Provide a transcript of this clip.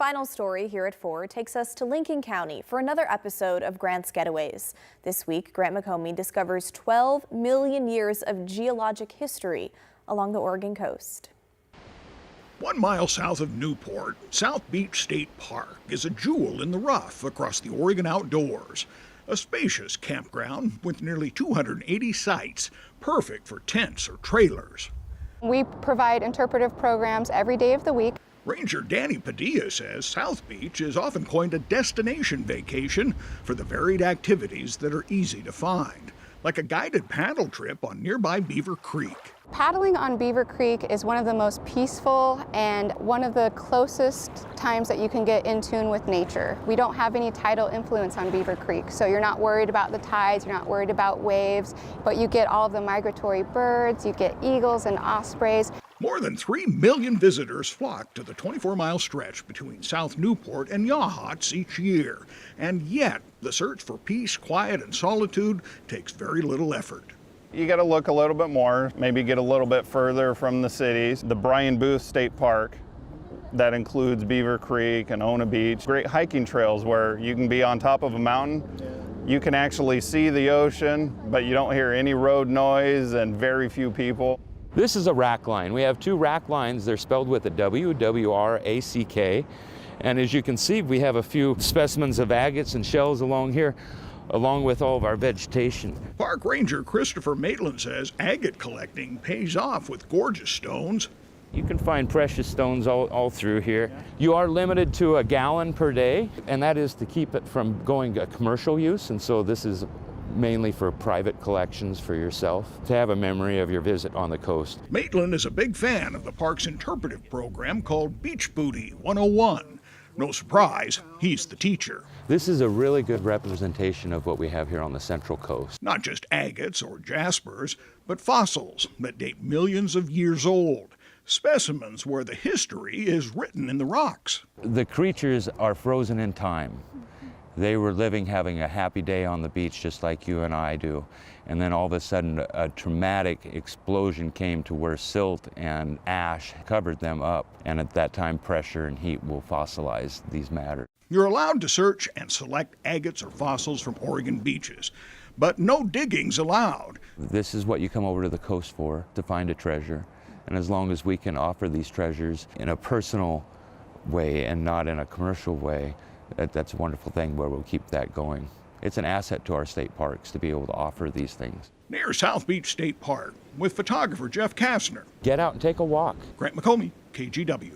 final story here at 4 takes us to Lincoln County for another episode of Grants-Getaways. This week, Grant McComey discovers 12 million years of geologic history along the Oregon coast. 1 mile south of Newport, South Beach State Park is a jewel in the rough across the Oregon outdoors. A spacious campground with nearly 280 sites, perfect for tents or trailers. We provide interpretive programs every day of the week. Ranger Danny Padilla says South Beach is often coined a destination vacation for the varied activities that are easy to find, like a guided paddle trip on nearby Beaver Creek. Paddling on Beaver Creek is one of the most peaceful and one of the closest times that you can get in tune with nature. We don't have any tidal influence on Beaver Creek, so you're not worried about the tides, you're not worried about waves, but you get all of the migratory birds, you get eagles and ospreys. More than 3 million visitors flock to the 24-mile stretch between South Newport and Yachats each year. And yet, the search for peace, quiet, and solitude takes very little effort. You got to look a little bit more, maybe get a little bit further from the cities. The Brian Booth State Park, that includes Beaver Creek and Ona Beach. Great hiking trails where you can be on top of a mountain. You can actually see the ocean, but you don't hear any road noise and very few people. This is a rack line. We have 2 rack lines. They're spelled with a W, W-R-A-C-K. And as you can see, we have a few specimens of agates and shells along here, along with all of our vegetation. Park Ranger Christopher Maitland says agate collecting pays off with gorgeous stones. You can find precious stones all through here. You are limited to a gallon per day, and that is to keep it from going to commercial use. And so this is mainly for private collections for yourself, to have a memory of your visit on the coast. Maitland is a big fan of the park's interpretive program called Beach Booty 101. No surprise, he's the teacher. This is a really good representation of what we have here on the Central Coast. Not just agates or jaspers, but fossils that date millions of years old. Specimens where the history is written in the rocks. The creatures are frozen in time. They were living, having a happy day on the beach just like you and I do. And then all of a sudden a traumatic explosion came to where silt and ash covered them up. And at that time, pressure and heat will fossilize these matters. You're allowed to search and select agates or fossils from Oregon beaches, but no digging's allowed. This is what you come over to the coast for, to find a treasure. And as long as we can offer these treasures in a personal way and not in a commercial way, that's a wonderful thing where we'll keep that going. It's an asset to our state parks to be able to offer these things. Near South Beach State Park with photographer Jeff Kastner. Get out and take a walk. Grant McComey, KGW.